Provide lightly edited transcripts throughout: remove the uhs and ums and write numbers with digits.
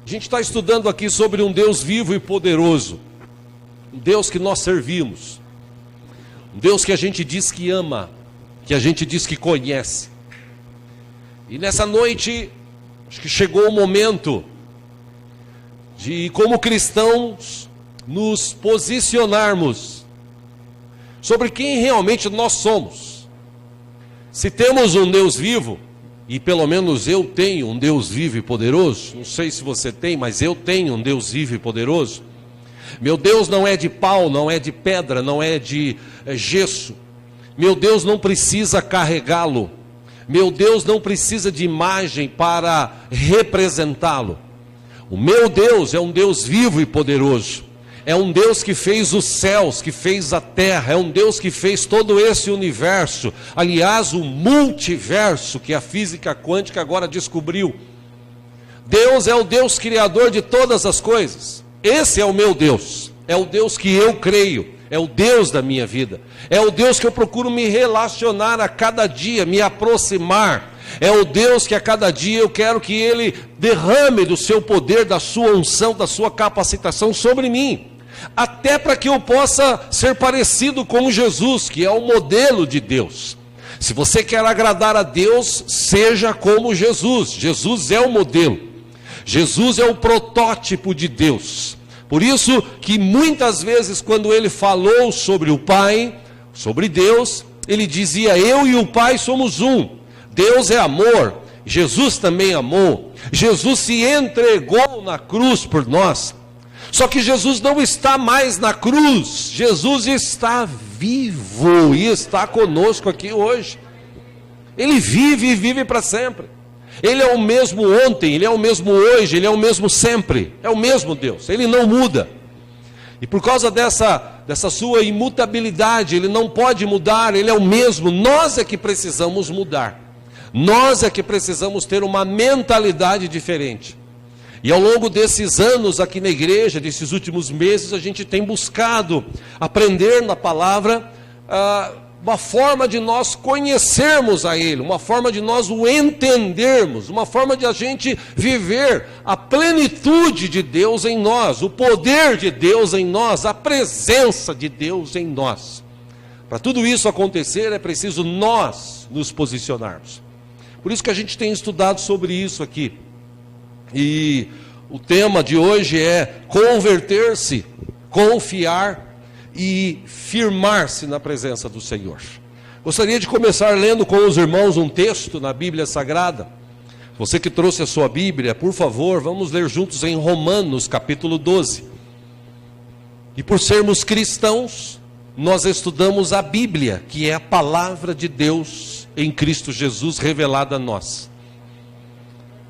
A gente está estudando aqui sobre um Deus vivo e poderoso, um Deus que nós servimos, um Deus que a gente diz que ama, que a gente diz que conhece. E nessa noite, acho que chegou o momento de, como cristãos, nos posicionarmos sobre quem realmente nós somos. Se temos um Deus vivo, e pelo menos eu tenho um Deus vivo e poderoso, não sei se você tem, mas eu tenho um Deus vivo e poderoso. Meu Deus não é de pau, não é de pedra, não é de gesso. Meu Deus não precisa carregá-lo. Meu Deus não precisa de imagem para representá-lo. O meu Deus é um Deus vivo e poderoso. É um Deus que fez os céus, que fez a terra, é um Deus que fez todo esse universo, aliás, o multiverso que a física quântica agora descobriu. Deus é o Deus criador de todas as coisas. Esse é o meu Deus, é o Deus que eu creio, é o Deus da minha vida, é o Deus que eu procuro me relacionar a cada dia, me aproximar. É o Deus que a cada dia eu quero que Ele derrame do seu poder, da sua unção, da sua capacitação sobre mim. Até para que eu possa ser parecido com Jesus, que é o modelo de Deus. Se você quer agradar a Deus, seja como Jesus. Jesus é o modelo. Jesus é o protótipo de Deus. Por isso que muitas vezes quando Ele falou sobre o Pai, sobre Deus, Ele dizia: eu e o Pai somos um. Deus é amor, Jesus também amou, Jesus se entregou na cruz por nós. Só que Jesus não está mais na cruz, Jesus está vivo e está conosco aqui hoje. Ele vive e vive para sempre. Ele é o mesmo ontem, Ele é o mesmo hoje, Ele é o mesmo sempre. É o mesmo Deus, Ele não muda. E por causa dessa sua imutabilidade, Ele não pode mudar, Ele é o mesmo. Nós é que precisamos mudar. Nós é que precisamos ter uma mentalidade diferente. E ao longo desses anos aqui na igreja, desses últimos meses, a gente tem buscado aprender na palavra uma forma de nós conhecermos a Ele, uma forma de nós o entendermos, uma forma de a gente viver a plenitude de Deus em nós, o poder de Deus em nós, a presença de Deus em nós. Para tudo isso acontecer, é preciso nós nos posicionarmos. Por isso que a gente tem estudado sobre isso aqui. E o tema de hoje é converter-se, confiar e firmar-se na presença do Senhor. Gostaria de começar lendo com os irmãos um texto na Bíblia Sagrada. Você que trouxe a sua Bíblia, por favor, vamos ler juntos em Romanos capítulo 12. E por sermos cristãos, nós estudamos a Bíblia, que é a palavra de Deus em Cristo Jesus revelada a nós.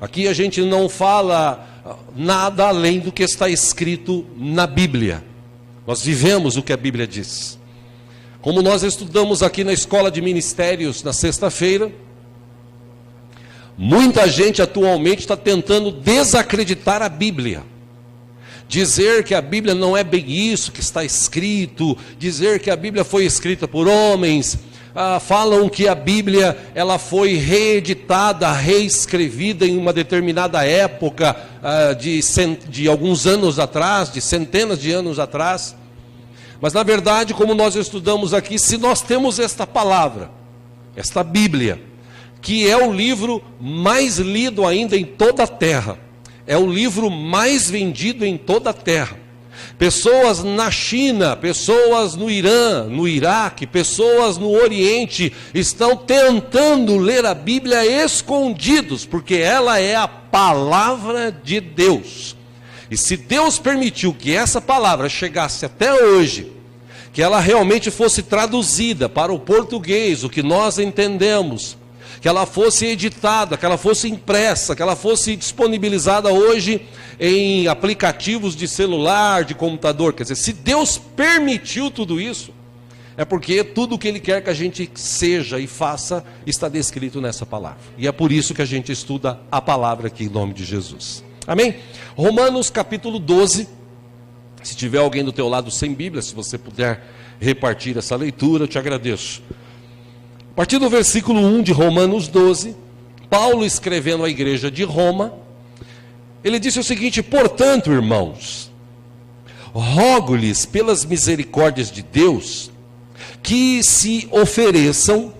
Aqui a gente não fala nada além do que está escrito na Bíblia. Nós vivemos o que a Bíblia diz. Como nós estudamos aqui na Escola de Ministérios na sexta-feira, muita gente atualmente está tentando desacreditar a Bíblia. Dizer que a Bíblia não é bem isso que está escrito, dizer que a Bíblia foi escrita por homens, falam que a Bíblia ela foi reeditada, reescrevida em uma determinada época, de alguns anos atrás, de centenas de anos atrás. Mas na verdade, como nós estudamos aqui, se nós temos esta palavra, esta Bíblia, que é o livro mais lido ainda em toda a terra, é o livro mais vendido em toda a terra. Pessoas na China, pessoas no Irã, no Iraque, pessoas no Oriente estão tentando ler a Bíblia escondidos, porque ela é a palavra de Deus. E se Deus permitiu que essa palavra chegasse até hoje, que ela realmente fosse traduzida para o português, o que nós entendemos, que ela fosse editada, que ela fosse impressa, que ela fosse disponibilizada hoje em aplicativos de celular, de computador. Quer dizer, se Deus permitiu tudo isso, é porque tudo o que Ele quer que a gente seja e faça está descrito nessa palavra. E é por isso que a gente estuda a palavra aqui em nome de Jesus. Amém? Romanos capítulo 12. Se tiver alguém do teu lado sem Bíblia, se você puder repartir essa leitura, eu te agradeço. A partir do versículo 1 de Romanos 12, Paulo escrevendo à igreja de Roma, Ele disse o seguinte: portanto, irmãos, rogo-lhes pelas misericórdias de Deus, que se ofereçam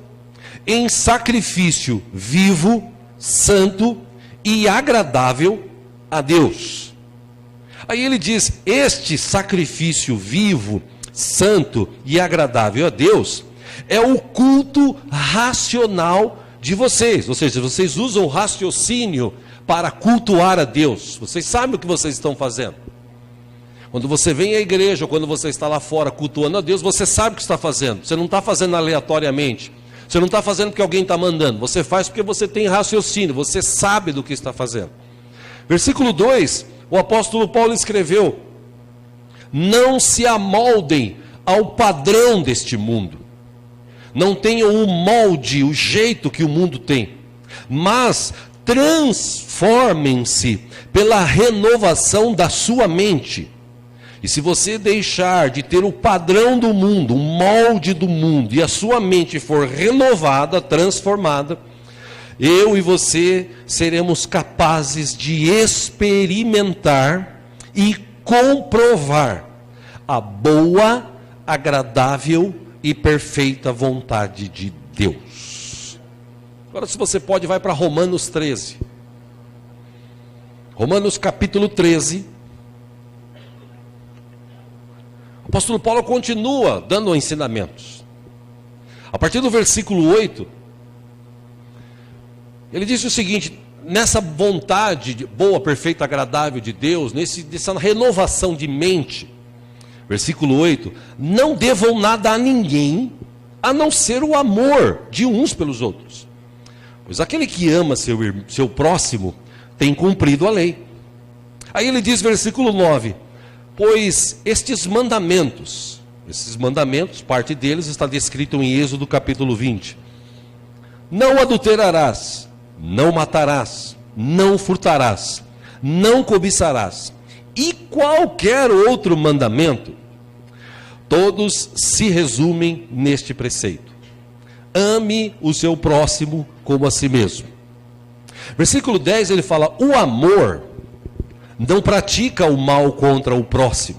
em sacrifício vivo, santo e agradável a Deus. Aí ele diz: este sacrifício vivo, santo e agradável a Deus é o culto racional de vocês. Ou seja, vocês usam o raciocínio para cultuar a Deus. Vocês sabem o que vocês estão fazendo. Quando você vem à igreja, ou quando você está lá fora cultuando a Deus, você sabe o que está fazendo. Você não está fazendo aleatoriamente. Você não está fazendo porque alguém está mandando. Você faz porque você tem raciocínio. Você sabe do que está fazendo. Versículo 2, o apóstolo Paulo escreveu: não se amoldem ao padrão deste mundo. Não tenham o molde, o jeito que o mundo tem. Mas transformem-se pela renovação da sua mente. E se você deixar de ter o padrão do mundo, o molde do mundo, e a sua mente for renovada, transformada, eu e você seremos capazes de experimentar e comprovar a boa, agradável e perfeita vontade de Deus. Agora, se você pode, vai para Romanos 13. Romanos capítulo 13. O apóstolo Paulo continua dando ensinamentos. A partir do versículo 8, ele disse o seguinte: nessa vontade de boa, perfeita, agradável de Deus, nessa renovação de mente, versículo 8, não devam nada a ninguém, a não ser o amor de uns pelos outros. Pois aquele que ama seu próximo tem cumprido a lei. Aí ele diz, versículo 9, pois esses mandamentos, parte deles está descrito em Êxodo capítulo 20. Não adulterarás, não matarás, não furtarás, não cobiçarás, e qualquer outro mandamento, todos se resumem neste preceito: ame o seu próximo como a si mesmo. Versículo 10 ele fala: o amor não pratica o mal contra o próximo.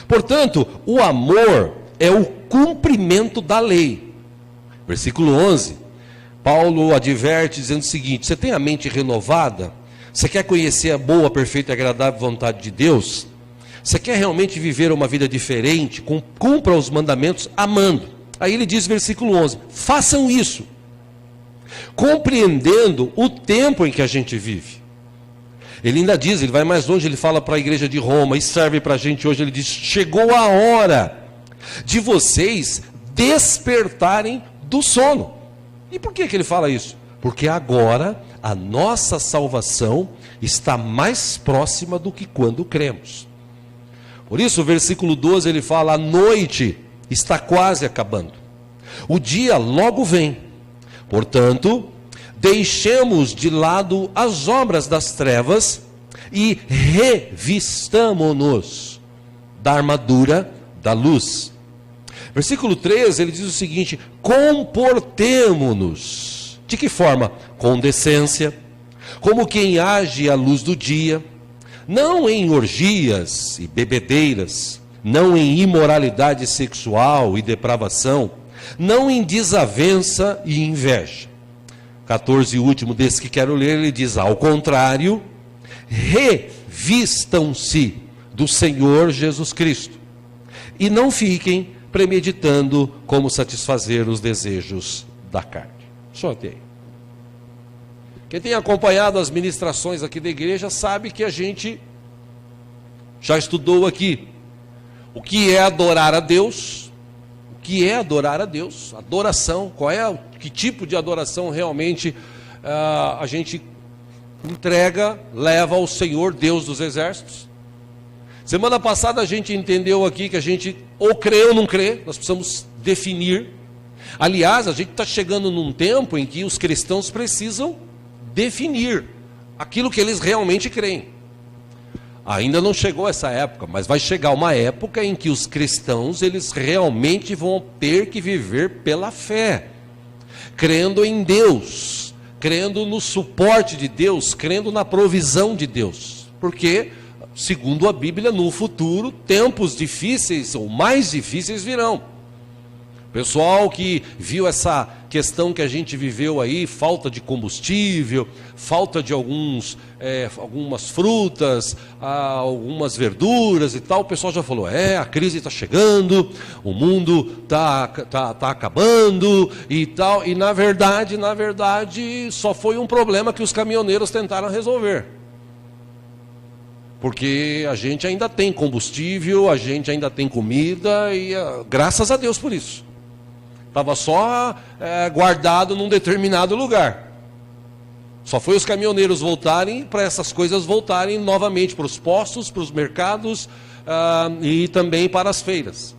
Portanto, o amor é o cumprimento da lei. Versículo 11, Paulo adverte dizendo o seguinte: você tem a mente renovada? Você quer conhecer a boa, perfeita e agradável vontade de Deus? Você quer realmente viver uma vida diferente? Cumpra os mandamentos amando. Aí ele diz, versículo 11, façam isso, compreendendo o tempo em que a gente vive. Ele ainda diz, ele vai mais longe, ele fala para a igreja de Roma, e serve para a gente hoje, ele diz: chegou a hora de vocês despertarem do sono. E por que ele fala isso? Porque agora a nossa salvação está mais próxima do que quando cremos. Por isso o versículo 12 ele fala: a noite está quase acabando, o dia logo vem. Portanto, deixemos de lado as obras das trevas e revistamo-nos da armadura da luz. Versículo 13, ele diz o seguinte: comportemo-nos. De que forma? Com decência, como quem age à luz do dia, não em orgias e bebedeiras, não em imoralidade sexual e depravação, não em desavença e inveja. 14, último desse que quero ler, ele diz: ao contrário, revistam-se do Senhor Jesus Cristo, e não fiquem premeditando como satisfazer os desejos da carne. Sorteio. Quem tem acompanhado as ministrações aqui da igreja sabe que a gente já estudou aqui o que é adorar a Deus. O que é adorar a Deus? Adoração, que tipo de adoração realmente a gente entrega, leva ao Senhor Deus dos exércitos. Semana passada a gente entendeu aqui que a gente ou crê ou não crê, nós precisamos definir. Aliás, a gente está chegando num tempo em que os cristãos precisam definir aquilo que eles realmente creem. Ainda não chegou essa época, mas vai chegar uma época em que os cristãos, eles realmente vão ter que viver pela fé, crendo em Deus, crendo no suporte de Deus, crendo na provisão de Deus. Porque, segundo a Bíblia, no futuro, tempos difíceis ou mais difíceis virão. Pessoal que viu essa questão que a gente viveu aí, falta de combustível, falta de algumas frutas, algumas verduras e tal, o pessoal já falou, a crise está chegando, o mundo tá acabando e tal, e na verdade, só foi um problema que os caminhoneiros tentaram resolver. Porque a gente ainda tem combustível, a gente ainda tem comida, e graças a Deus por isso. Estava só guardado num determinado lugar. Só foi os caminhoneiros voltarem, para essas coisas voltarem novamente para os postos, para os mercados e também para as feiras.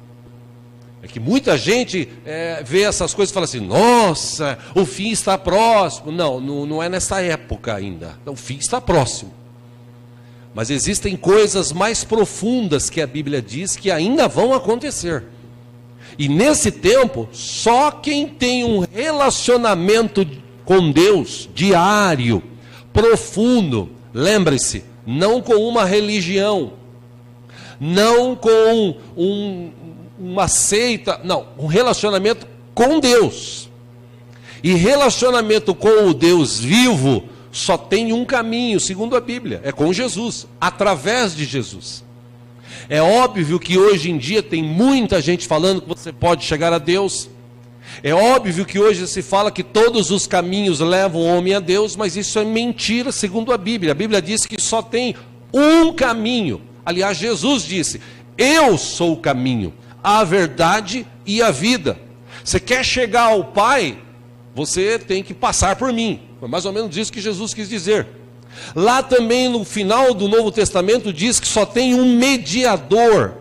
É que muita gente vê essas coisas e fala assim, nossa, o fim está próximo. Não é nessa época ainda, o fim está próximo. Mas existem coisas mais profundas que a Bíblia diz que ainda vão acontecer. E nesse tempo, só quem tem um relacionamento com Deus diário, profundo, lembre-se, não com uma religião, não com uma seita, não, um relacionamento com Deus. E relacionamento com o Deus vivo só tem um caminho, segundo a Bíblia, é com Jesus, através de Jesus. É óbvio que hoje em dia tem muita gente falando que você pode chegar a Deus. É óbvio que hoje se fala que todos os caminhos levam o homem a Deus, mas isso é mentira segundo a Bíblia. A Bíblia diz que só tem um caminho. Aliás, Jesus disse, eu sou o caminho, a verdade e a vida. Você quer chegar ao Pai, você tem que passar por mim. Foi mais ou menos isso que Jesus quis dizer. Lá também no final do Novo Testamento diz que só tem um mediador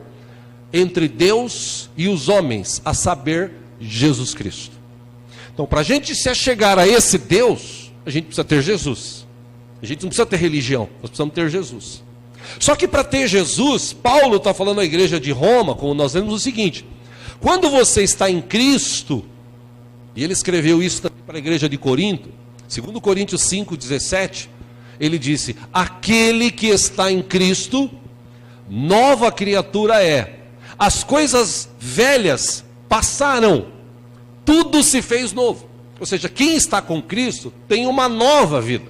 entre Deus e os homens, a saber, Jesus Cristo. Então, para a gente se chegar a esse Deus, a gente precisa ter Jesus. A gente não precisa ter religião, nós precisamos ter Jesus. Só que para ter Jesus, Paulo está falando à igreja de Roma, como nós lemos o seguinte, quando você está em Cristo, e ele escreveu isso também para a igreja de Corinto, 2 Coríntios 5:17, ele disse, aquele que está em Cristo, nova criatura é. As coisas velhas passaram, tudo se fez novo. Ou seja, quem está com Cristo tem uma nova vida.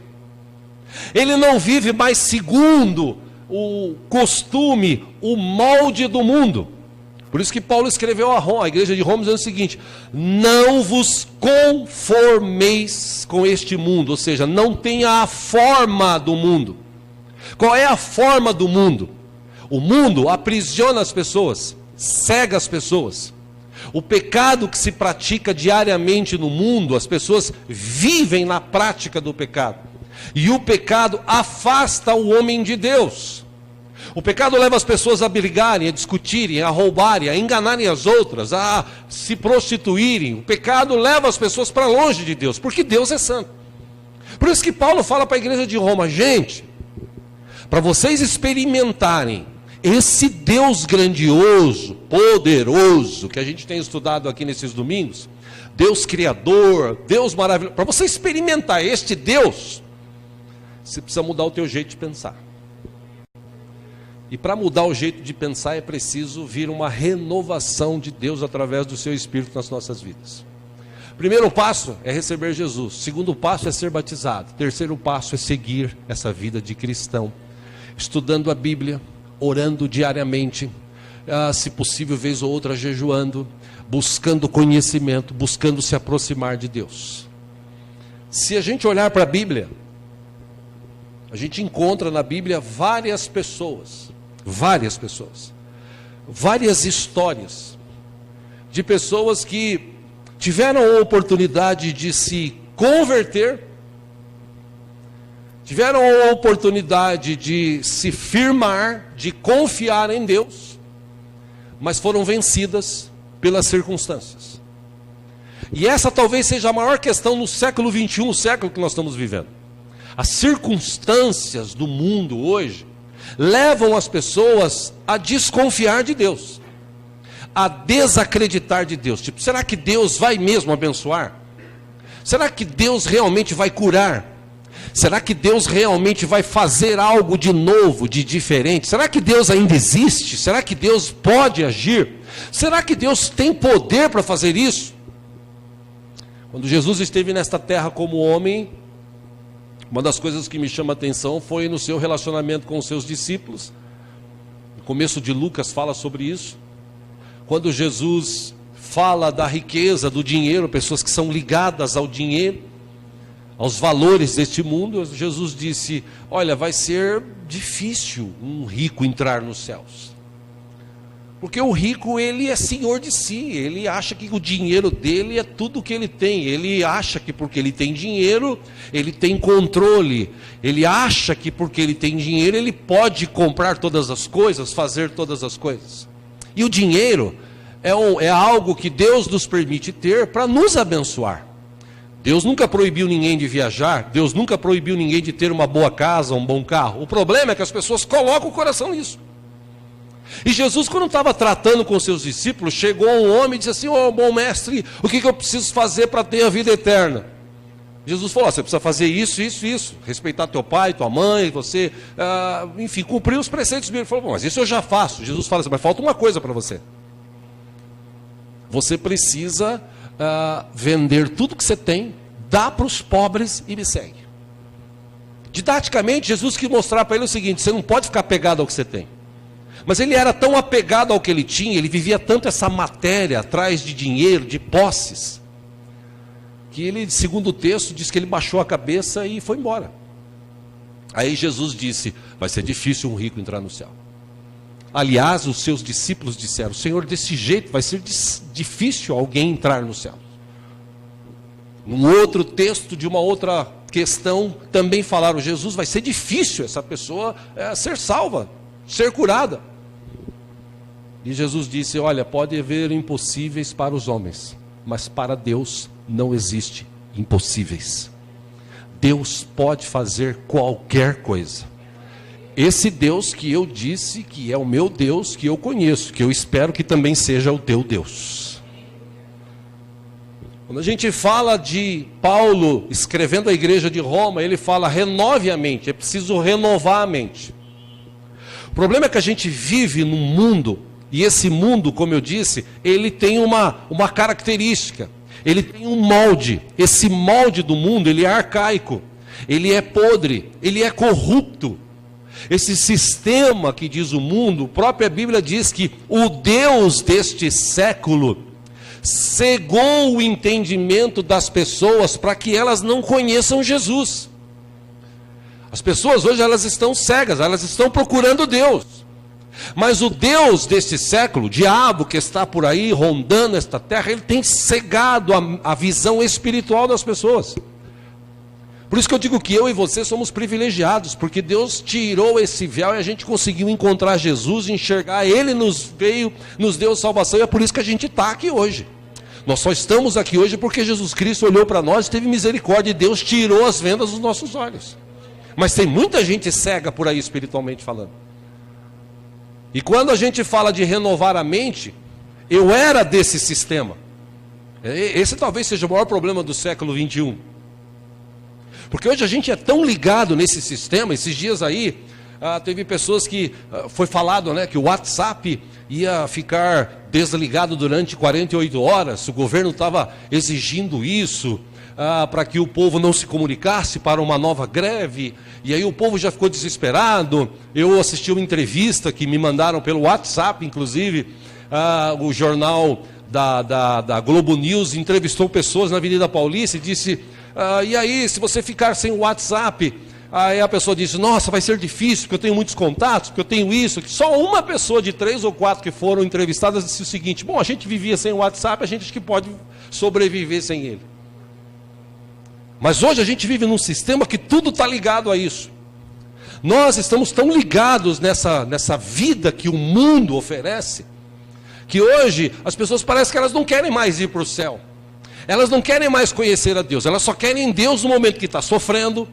Ele não vive mais segundo o costume, o molde do mundo. Por isso que Paulo escreveu à igreja de Roma dizendo o seguinte, não vos conformeis com este mundo, ou seja, não tenha a forma do mundo. Qual é a forma do mundo? O mundo aprisiona as pessoas, cega as pessoas. O pecado que se pratica diariamente no mundo, as pessoas vivem na prática do pecado. E o pecado afasta o homem de Deus. O pecado leva as pessoas a brigarem, a discutirem, a roubarem, a enganarem as outras, a se prostituírem. O pecado leva as pessoas para longe de Deus, porque Deus é santo. Por isso que Paulo fala para a igreja de Roma, gente, para vocês experimentarem esse Deus grandioso, poderoso, que a gente tem estudado aqui nesses domingos, Deus criador, Deus maravilhoso, para você experimentar este Deus, você precisa mudar o teu jeito de pensar. E para mudar o jeito de pensar é preciso vir uma renovação de Deus através do seu Espírito nas nossas vidas. Primeiro passo é receber Jesus. Segundo passo é ser batizado. Terceiro passo é seguir essa vida de cristão. Estudando a Bíblia, orando diariamente, se possível vez ou outra jejuando, buscando conhecimento, buscando se aproximar de Deus. Se a gente olhar para a Bíblia, a gente encontra na Bíblia várias histórias de pessoas que tiveram a oportunidade de se converter, tiveram a oportunidade de se firmar, de confiar em Deus, mas foram vencidas pelas circunstâncias. E essa talvez seja a maior questão no século 21, o século que nós estamos vivendo. As circunstâncias do mundo hoje levam as pessoas a desconfiar de Deus, a desacreditar de Deus. Tipo, será que Deus vai mesmo abençoar? Será que Deus realmente vai curar? Será que Deus realmente vai fazer algo de novo, de diferente? Será que Deus ainda existe? Será que Deus pode agir? Será que Deus tem poder para fazer isso? Quando Jesus esteve nesta terra como homem, uma das coisas que me chama a atenção foi no seu relacionamento com os seus discípulos. No começo de Lucas fala sobre isso. Quando Jesus fala da riqueza, do dinheiro, pessoas que são ligadas ao dinheiro, aos valores deste mundo, Jesus disse: olha, vai ser difícil um rico entrar nos céus. Porque o rico, ele é senhor de si, ele acha que o dinheiro dele é tudo o que ele tem, ele acha que porque ele tem dinheiro, ele tem controle, ele acha que porque ele tem dinheiro, ele pode comprar todas as coisas, fazer todas as coisas. E o dinheiro é algo que Deus nos permite ter para nos abençoar. Deus nunca proibiu ninguém de viajar, Deus nunca proibiu ninguém de ter uma boa casa, um bom carro. O problema é que as pessoas colocam o coração nisso. E Jesus, quando estava tratando com seus discípulos, chegou um homem e disse assim: ô bom mestre, o que eu preciso fazer para ter a vida eterna? Jesus falou: você precisa fazer isso, isso, isso, respeitar teu pai, tua mãe, você, enfim, cumprir os preceitos bíblicos. Ele falou: mas isso eu já faço. Jesus fala assim: mas falta uma coisa para você. Você precisa vender tudo que você tem, dar para os pobres e me segue. Didaticamente, Jesus quis mostrar para ele o seguinte: você não pode ficar apegado ao que você tem. Mas ele era tão apegado ao que ele tinha, ele vivia tanto essa matéria atrás de dinheiro, de posses, que ele, segundo o texto, diz que ele baixou a cabeça e foi embora. Aí Jesus disse: vai ser difícil um rico entrar no céu. Aliás, os seus discípulos disseram: Senhor, desse jeito vai ser difícil alguém entrar no céu. Num outro texto de uma outra questão, também falaram: Jesus, vai ser difícil essa pessoa ser salva, ser curada. E Jesus disse: olha, pode haver impossíveis para os homens, mas para Deus não existe impossíveis. Deus pode fazer qualquer coisa. Esse Deus que eu disse que é o meu Deus, que eu conheço, que eu espero que também seja o teu Deus. Quando a gente fala de Paulo escrevendo à igreja de Roma, ele fala: renove a mente, é preciso renovar a mente. O problema é que a gente vive num mundo, e esse mundo, como eu disse, ele tem uma característica, ele tem um molde. Esse molde do mundo, ele é arcaico, ele é podre, ele é corrupto. Esse sistema que diz o mundo, a própria Bíblia diz que o Deus deste século cegou o entendimento das pessoas para que elas não conheçam Jesus. As pessoas hoje, elas estão cegas, elas estão procurando Deus. Mas o Deus deste século, o diabo que está por aí rondando esta terra, ele tem cegado a visão espiritual das pessoas. Por isso que eu digo que eu e você somos privilegiados, porque Deus tirou esse véu e a gente conseguiu encontrar Jesus, enxergar, Ele nos deu salvação, e é por isso que a gente está aqui hoje. Nós só estamos aqui hoje porque Jesus Cristo olhou para nós e teve misericórdia, e Deus tirou as vendas dos nossos olhos. Mas tem muita gente cega por aí, espiritualmente falando. E quando a gente fala de renovar a mente, eu era desse sistema. Esse talvez seja o maior problema do século 21. Porque hoje a gente é tão ligado nesse sistema. Esses dias aí, teve pessoas que, foi falado, né, que o WhatsApp ia ficar desligado durante 48 horas. O governo estava exigindo isso, para que o povo não se comunicasse para uma nova greve. E aí o povo já ficou desesperado. Eu assisti uma entrevista que me mandaram pelo WhatsApp, inclusive, o jornal da Globo News entrevistou pessoas na Avenida Paulista e disse: e aí, se você ficar sem o WhatsApp? Aí a pessoa disse: nossa, vai ser difícil, porque eu tenho muitos contatos, porque eu tenho isso. Só uma pessoa de 3 ou 4 que foram entrevistadas disse o seguinte: bom, a gente vivia sem o WhatsApp, a gente acha que pode sobreviver sem ele. Mas hoje a gente vive num sistema que tudo está ligado a isso. Nós estamos tão ligados nessa vida que o mundo oferece, que hoje as pessoas parecem que elas não querem mais ir para o céu. Elas não querem mais conhecer a Deus. Elas só querem Deus no momento que está sofrendo,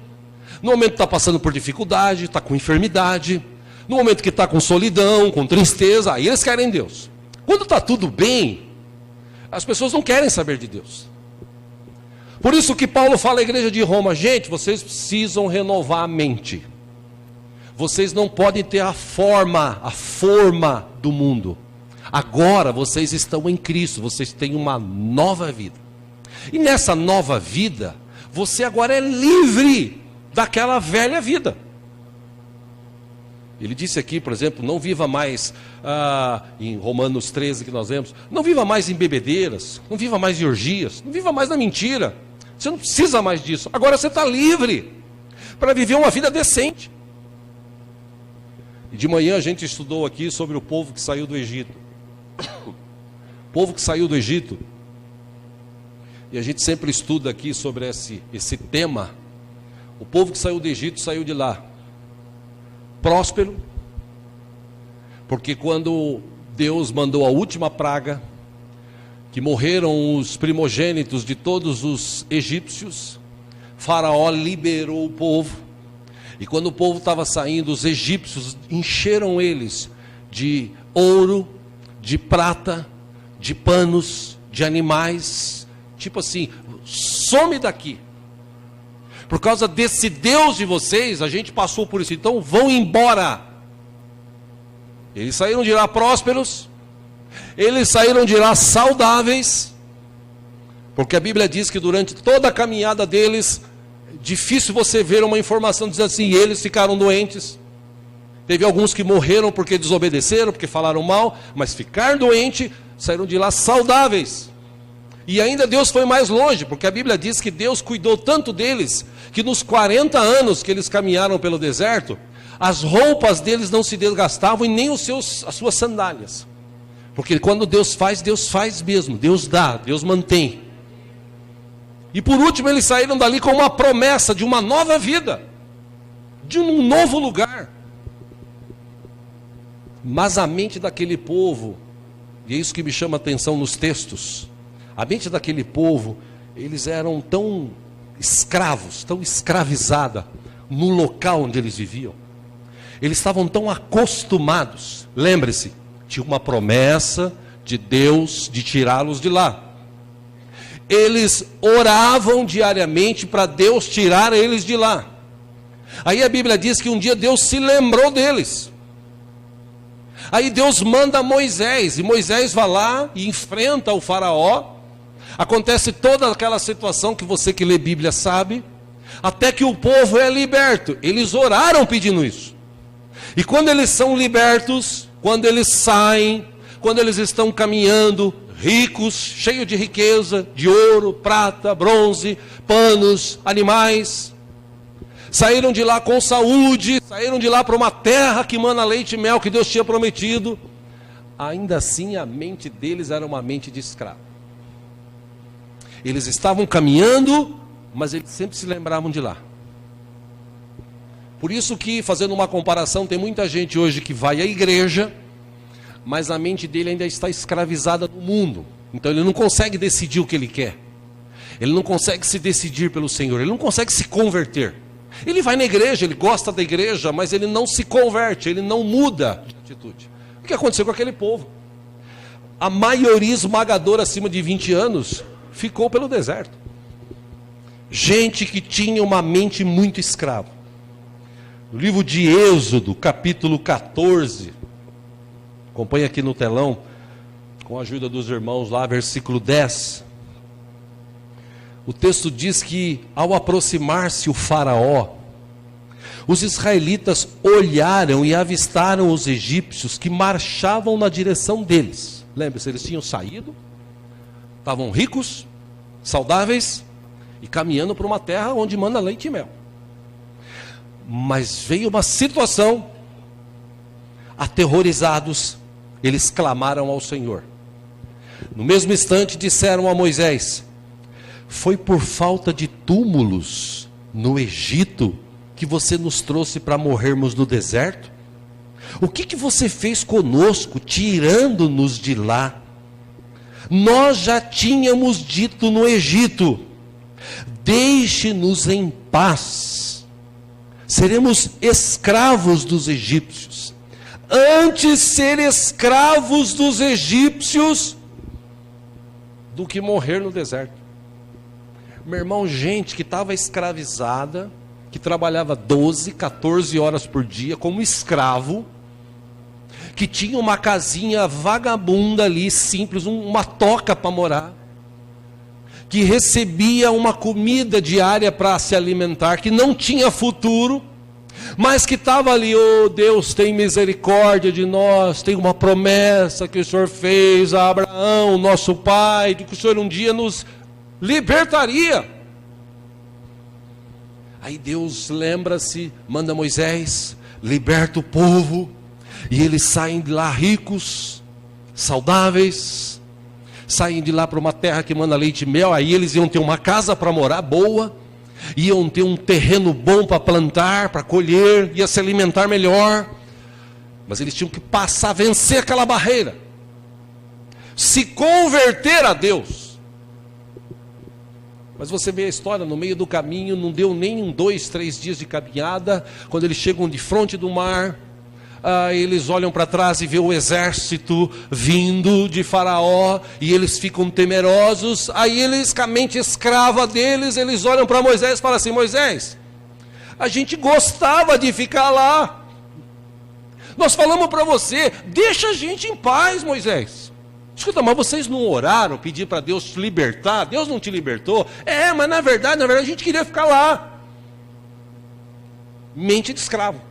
no momento que está passando por dificuldade, está com enfermidade, no momento que está com solidão, com tristeza. Aí eles querem Deus. Quando está tudo bem, as pessoas não querem saber de Deus. Por isso que Paulo fala à igreja de Roma: gente, vocês precisam renovar a mente. Vocês não podem ter a forma do mundo. Agora vocês estão em Cristo, vocês têm uma nova vida. E nessa nova vida, você agora é livre daquela velha vida. Ele disse aqui, por exemplo, não viva mais, em Romanos 13 que nós vemos, não viva mais em bebedeiras, não viva mais em orgias, não viva mais na mentira. Você não precisa mais disso. Agora você está livre para viver uma vida decente. E de manhã a gente estudou aqui sobre o povo que saiu do Egito. O povo que saiu do Egito. E a gente sempre estuda aqui sobre esse tema. O povo que saiu do Egito saiu de lá próspero, porque quando Deus mandou a última praga, que morreram os primogênitos de todos os egípcios, Faraó liberou o povo. E quando o povo estava saindo, os egípcios encheram eles de ouro, de prata, de panos, de animais. Tipo assim, some daqui. Por causa desse Deus de vocês, a gente passou por isso. Então vão embora. Eles saíram de lá prósperos. Eles saíram de lá saudáveis. Porque a Bíblia diz que durante toda a caminhada deles, difícil você ver uma informação dizendo assim: eles ficaram doentes. Teve alguns que morreram porque desobedeceram, porque falaram mal, mas ficaram doentes, saíram de lá saudáveis. E ainda Deus foi mais longe, porque a Bíblia diz que Deus cuidou tanto deles, que nos 40 anos que eles caminharam pelo deserto, as roupas deles não se desgastavam e nem as suas sandálias. Porque quando Deus faz mesmo, Deus dá, Deus mantém. E por último eles saíram dali com uma promessa de uma nova vida, de um novo lugar. Mas a mente daquele povo, e é isso que me chama a atenção nos textos, a mente daquele povo, eles eram tão escravos, tão escravizada no local onde eles viviam. Eles estavam tão acostumados. Lembre-se, tinha uma promessa de Deus de tirá-los de lá. Eles oravam diariamente para Deus tirar eles de lá. Aí a Bíblia diz que um dia Deus se lembrou deles. Aí Deus manda Moisés, e Moisés vai lá e enfrenta o faraó. Acontece toda aquela situação que você que lê Bíblia sabe, até que o povo é liberto. Eles oraram pedindo isso. E quando eles são libertos, quando eles saem, quando eles estão caminhando, ricos, cheios de riqueza, de ouro, prata, bronze, panos, animais, saíram de lá com saúde, saíram de lá para uma terra que mana leite e mel, que Deus tinha prometido. Ainda assim a mente deles era uma mente de escravo. Eles estavam caminhando, mas eles sempre se lembravam de lá. Por isso que, fazendo uma comparação, tem muita gente hoje que vai à igreja, mas a mente dele ainda está escravizada no mundo. Então ele não consegue decidir o que ele quer. Ele não consegue se decidir pelo Senhor, ele não consegue se converter. Ele vai na igreja, ele gosta da igreja, mas ele não se converte, ele não muda de atitude. O que aconteceu com aquele povo? A maioria esmagadora acima de 20 anos ficou pelo deserto. Gente que tinha uma mente muito escrava. No livro de Êxodo, capítulo 14, acompanha aqui no telão, com a ajuda dos irmãos lá, versículo 10. O texto diz que ao aproximar-se o faraó, os israelitas olharam e avistaram os egípcios que marchavam na direção deles. Lembre-se, eles tinham saído, estavam ricos, saudáveis e caminhando para uma terra onde manda leite e mel. Mas veio uma situação, aterrorizados, eles clamaram ao Senhor. No mesmo instante disseram a Moisés: foi por falta de túmulos no Egito que você nos trouxe para morrermos no deserto? O que você fez conosco, tirando-nos de lá? Nós já tínhamos dito no Egito: deixe-nos em paz, seremos escravos dos egípcios. Antes ser escravos dos egípcios do que morrer no deserto. Meu irmão, gente que estava escravizada, que trabalhava 12, 14 horas por dia como escravo, que tinha uma casinha vagabunda ali, simples, uma toca para morar, que recebia uma comida diária para se alimentar, que não tinha futuro, mas que estava ali: oh Deus, tem misericórdia de nós, tem uma promessa que o Senhor fez a Abraão, nosso pai, de que o Senhor um dia nos libertaria. Aí Deus lembra-se, manda Moisés, liberta o povo, e eles saem de lá ricos, saudáveis, saem de lá para uma terra que manda leite e mel. Aí eles iam ter uma casa para morar boa, iam ter um terreno bom para plantar, para colher, ia se alimentar melhor, mas eles tinham que passar, vencer aquela barreira, se converter a Deus. Mas você vê a história, no meio do caminho, não deu nem 2, 3 dias de caminhada, quando eles chegam de frente do mar, eles olham para trás e vê o exército vindo de Faraó, e eles ficam temerosos. Aí eles, com a mente escrava deles, eles olham para Moisés e falam assim: Moisés, a gente gostava de ficar lá, nós falamos para você, deixa a gente em paz, Moisés. Escuta, mas vocês não oraram, pediram para Deus te libertar? Deus não te libertou? Mas na verdade a gente queria ficar lá. Mente de escravo.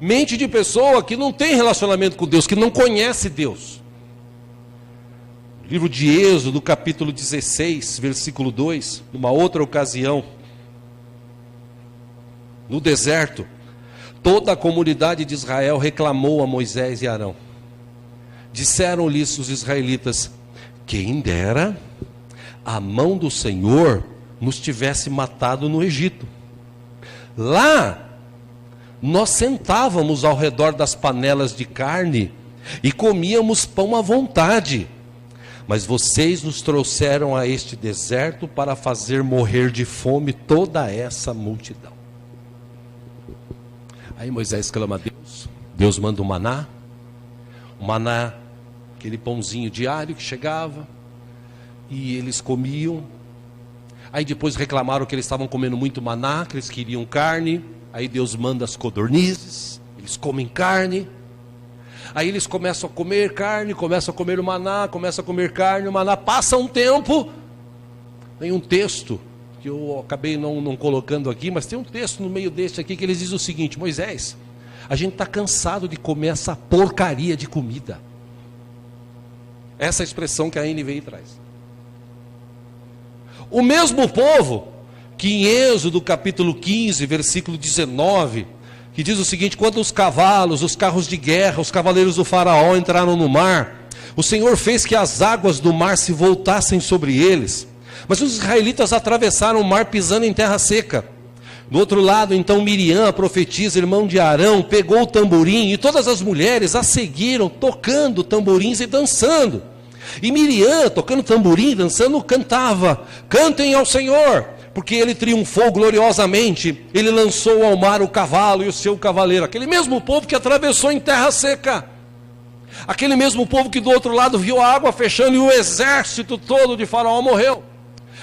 Mente de pessoa que não tem relacionamento com Deus, que não conhece Deus. Livro de Êxodo, capítulo 16, versículo 2, numa outra ocasião, no deserto, toda a comunidade de Israel reclamou a Moisés e Arão. Disseram-lhes os israelitas: quem dera a mão do Senhor nos tivesse matado no Egito. Lá nós sentávamos ao redor das panelas de carne e comíamos pão à vontade. Mas vocês nos trouxeram a este deserto para fazer morrer de fome toda essa multidão. Aí Moisés clama a Deus. Deus manda o maná, aquele pãozinho diário que chegava, e eles comiam. Aí depois reclamaram que eles estavam comendo muito maná, que eles queriam carne. Aí Deus manda as codornizes, eles comem carne. Aí eles começam a comer carne, começam a comer o maná, começam a comer carne, o maná. Passa um tempo, tem um texto que eu acabei não colocando aqui, mas tem um texto no meio deste aqui que eles dizem o seguinte: Moisés, a gente está cansado de comer essa porcaria de comida. Essa expressão que a NVI traz. O mesmo povo que em Êxodo capítulo 15, versículo 19, que diz o seguinte: quando os cavalos, os carros de guerra, os cavaleiros do faraó entraram no mar, o Senhor fez que as águas do mar se voltassem sobre eles, mas os israelitas atravessaram o mar pisando em terra seca. Do outro lado, então, Miriam, a profetisa, irmão de Arão, pegou o tamborim, e todas as mulheres a seguiram, tocando tamborins e dançando. E Miriam, tocando tamborim e dançando, cantava: cantem ao Senhor, porque ele triunfou gloriosamente, ele lançou ao mar o cavalo e o seu cavaleiro. Aquele mesmo povo que atravessou em terra seca, aquele mesmo povo que do outro lado viu a água fechando e o exército todo de Faraó morreu.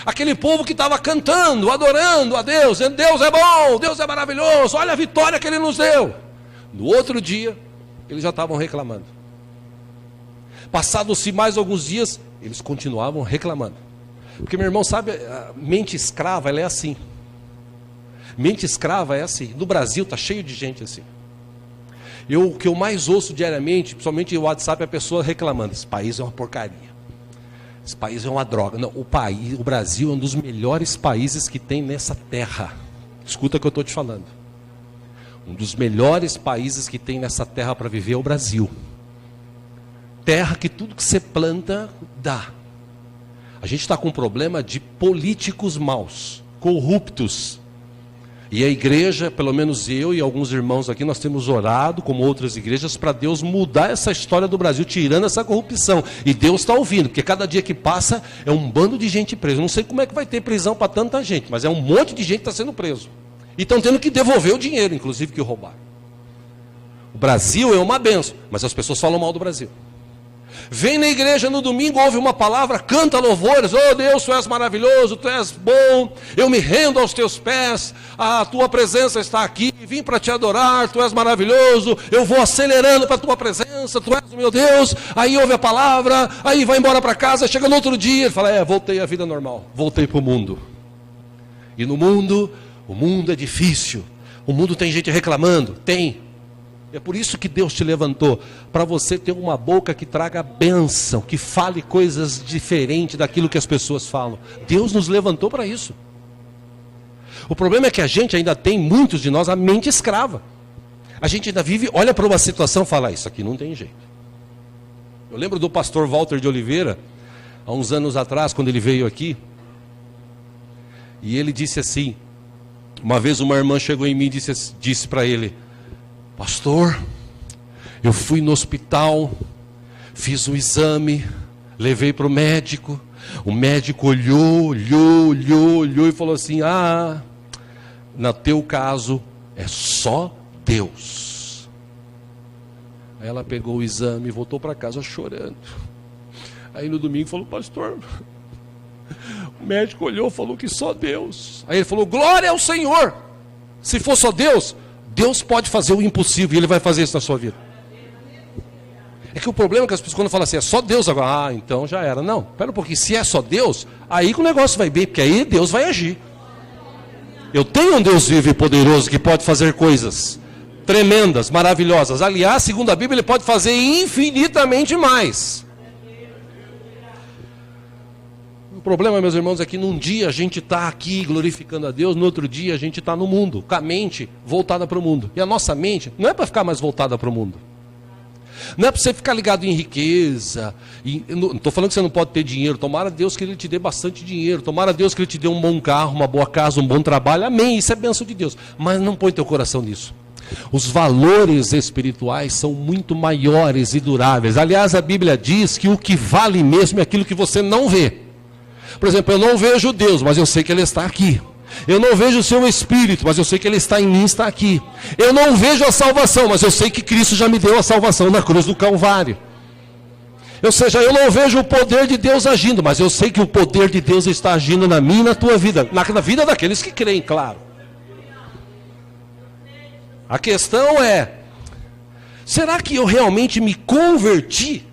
Aquele povo que estava cantando, adorando a Deus, dizendo: Deus é bom, Deus é maravilhoso, olha a vitória que Ele nos deu. No outro dia, eles já estavam reclamando. Passados-se mais alguns dias, eles continuavam reclamando. Porque, meu irmão, sabe, a mente escrava, ela é assim. Mente escrava é assim. No Brasil está cheio de gente assim. O que eu mais ouço diariamente, principalmente no WhatsApp, é a pessoa reclamando: esse país é uma porcaria. Esse país é uma droga. Não, o Brasil é um dos melhores países que tem nessa terra. Escuta o que eu estou te falando. Um dos melhores países que tem nessa terra para viver é o Brasil. Terra que tudo que você planta, dá. A gente está com um problema de políticos maus, corruptos. E a igreja, pelo menos eu e alguns irmãos aqui, nós temos orado, como outras igrejas, para Deus mudar essa história do Brasil, tirando essa corrupção. E Deus está ouvindo, porque cada dia que passa é um bando de gente presa. Eu não sei como é que vai ter prisão para tanta gente, mas é um monte de gente que está sendo preso. E estão tendo que devolver o dinheiro, inclusive, que roubaram. O Brasil é uma benção, mas as pessoas falam mal do Brasil. Vem na igreja no domingo, ouve uma palavra, canta louvores. Oh Deus, tu és maravilhoso, tu és bom. Eu me rendo aos teus pés. A tua presença está aqui. Vim para te adorar, tu és maravilhoso. Eu vou acelerando para a tua presença, tu és o meu Deus. Aí ouve a palavra, aí vai embora para casa. Chega no outro dia e fala: voltei à vida normal, voltei para o mundo. E no mundo, o mundo é difícil. O mundo tem gente reclamando, tem. É por isso que Deus te levantou, para você ter uma boca que traga bênção, que fale coisas diferentes daquilo que as pessoas falam. Deus nos levantou para isso. O problema é que a gente ainda tem, muitos de nós, a mente escrava. A gente ainda vive, olha para uma situação e fala: isso aqui não tem jeito. Eu lembro do pastor Walter de Oliveira, há uns anos atrás, quando ele veio aqui, e ele disse assim, uma vez uma irmã chegou em mim e disse para ele: pastor, eu fui no hospital, fiz um exame, levei para o médico olhou e falou assim: no teu caso é só Deus. Aí ela pegou o exame e voltou para casa chorando. Aí no domingo falou: pastor, o médico olhou e falou que só Deus. Aí ele falou: glória ao Senhor. Se for só Deus, Deus pode fazer o impossível e Ele vai fazer isso na sua vida. É que o problema é que as pessoas quando falam assim: é só Deus agora, então já era. Não, espera um pouquinho, se é só Deus, aí que o negócio vai bem, porque aí Deus vai agir. Eu tenho um Deus vivo e poderoso que pode fazer coisas tremendas, maravilhosas. Aliás, segundo a Bíblia, Ele pode fazer infinitamente mais. O problema, meus irmãos, é que num dia a gente está aqui glorificando a Deus, no outro dia a gente está no mundo, com a mente voltada para o mundo. E a nossa mente não é para ficar mais voltada para o mundo. Não é para você ficar ligado em riqueza. Não estou falando que você não pode ter dinheiro. Tomara a Deus que Ele te dê bastante dinheiro. Tomara a Deus que Ele te dê um bom carro, uma boa casa, um bom trabalho. Amém, isso é bênção de Deus. Mas não põe teu coração nisso. Os valores espirituais são muito maiores e duráveis. Aliás, a Bíblia diz que o que vale mesmo é aquilo que você não vê. Por exemplo, eu não vejo Deus, mas eu sei que Ele está aqui. Eu não vejo o seu Espírito, mas eu sei que Ele está em mim, está aqui. Eu não vejo a salvação, mas eu sei que Cristo já me deu a salvação na cruz do Calvário. Ou seja, eu não vejo o poder de Deus agindo, mas eu sei que o poder de Deus está agindo na minha e na tua vida. Na vida daqueles que creem, claro. A questão é: será que eu realmente me converti?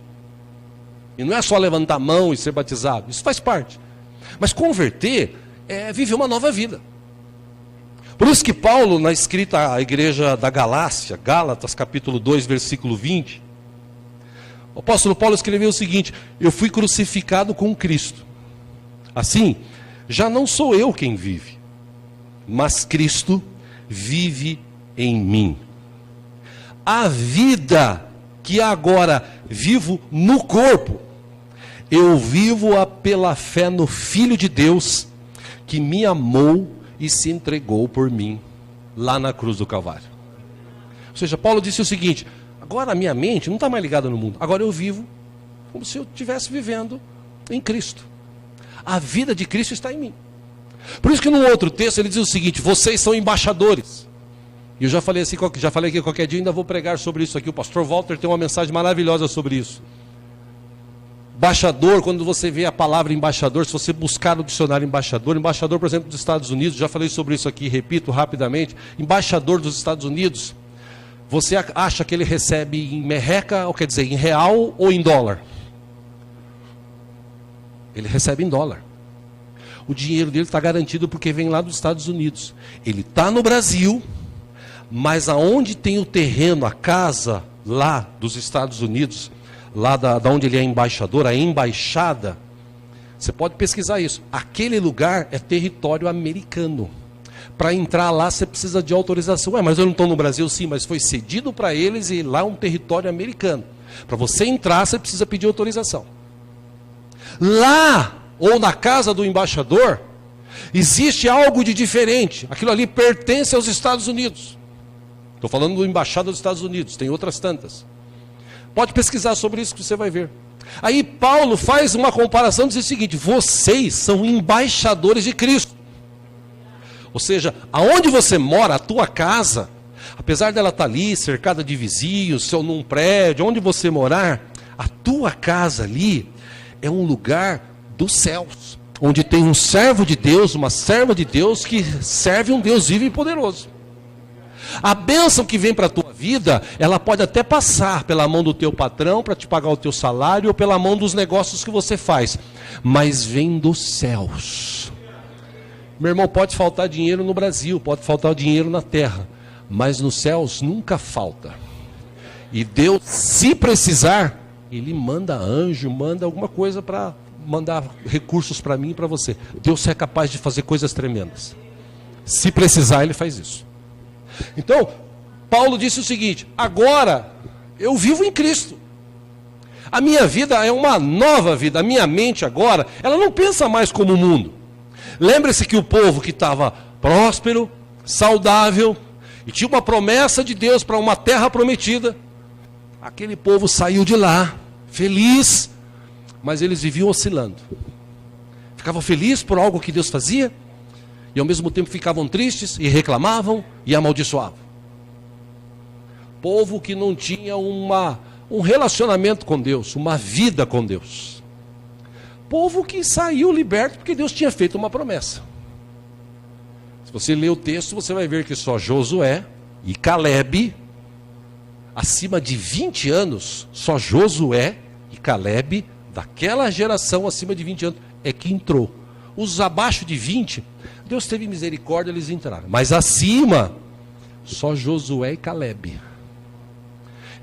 E não é só levantar a mão e ser batizado, isso faz parte. Mas converter é viver uma nova vida. Por isso que Paulo, na escrita à igreja da Galácia, Gálatas capítulo 2, versículo 20, o apóstolo Paulo escreveu o seguinte: eu fui crucificado com Cristo. Assim, já não sou eu quem vive, mas Cristo vive em mim. A vida que agora vivo no corpo, eu vivo-a pela fé no Filho de Deus, que me amou e se entregou por mim, lá na cruz do Calvário. Ou seja, Paulo disse o seguinte: agora a minha mente não está mais ligada no mundo, agora eu vivo como se eu estivesse vivendo em Cristo. A vida de Cristo está em mim. Por isso que num outro texto ele diz o seguinte: vocês são embaixadores. E eu já falei aqui qualquer dia, ainda vou pregar sobre isso aqui. O pastor Walter tem uma mensagem maravilhosa sobre isso. Embaixador, quando você vê a palavra embaixador, se você buscar no dicionário embaixador, por exemplo, dos Estados Unidos, já falei sobre isso aqui, repito rapidamente, embaixador dos Estados Unidos, você acha que ele recebe em merreca, ou quer dizer, em real ou em dólar? Ele recebe em dólar. O dinheiro dele está garantido porque vem lá dos Estados Unidos. Ele está no Brasil, mas aonde tem o terreno, a casa lá dos Estados Unidos, lá da onde ele é embaixador, a embaixada, você pode pesquisar isso. Aquele lugar é território americano. Para entrar lá você precisa de autorização. Mas eu não estou no Brasil? Sim, mas foi cedido para eles e lá é um território americano. Para você entrar você precisa pedir autorização. Lá, ou na casa do embaixador, existe algo de diferente. Aquilo ali pertence aos Estados Unidos. Estou falando do embaixada dos Estados Unidos, tem outras tantas. Pode pesquisar sobre isso que você vai ver. Aí Paulo faz uma comparação, diz o seguinte: vocês são embaixadores de Cristo. Ou seja, aonde você mora, a tua casa, apesar dela estar ali, cercada de vizinhos, ou num prédio, onde você morar, A tua casa ali é um lugar dos céus, onde tem um servo de Deus, uma serva de Deus que serve um Deus vivo e poderoso. A bênção que vem para a tua vida, ela pode até passar pela mão do teu patrão para te pagar o teu salário, ou pela mão dos negócios que você faz, mas vem dos céus. Meu irmão, pode faltar dinheiro no Brasil, pode faltar dinheiro na terra, mas nos céus nunca falta. E Deus, se precisar, Ele manda anjo, manda alguma coisa para mandar recursos para mim e para você. Deus é capaz de fazer coisas tremendas. Se precisar, Ele faz isso. Então, Paulo disse o seguinte: agora eu vivo em Cristo. A minha vida é uma nova vida. A minha mente agora, ela não pensa mais como o mundo. Lembre-se que o povo que estava próspero, saudável, e tinha uma promessa de Deus para uma terra prometida, aquele povo saiu de lá, feliz, mas eles viviam oscilando. Ficavam felizes por algo que Deus fazia, e ao mesmo tempo ficavam tristes, e reclamavam, e amaldiçoavam. Povo que não tinha um relacionamento com Deus, uma vida com Deus. Povo que saiu liberto porque Deus tinha feito uma promessa. Se você ler o texto, você vai ver que só Josué e Calebe, acima de 20 anos, só Josué e Calebe, daquela geração acima de 20 anos, é que entrou. Os abaixo de 20, Deus teve misericórdia, eles entraram. Mas acima, só Josué e Calebe.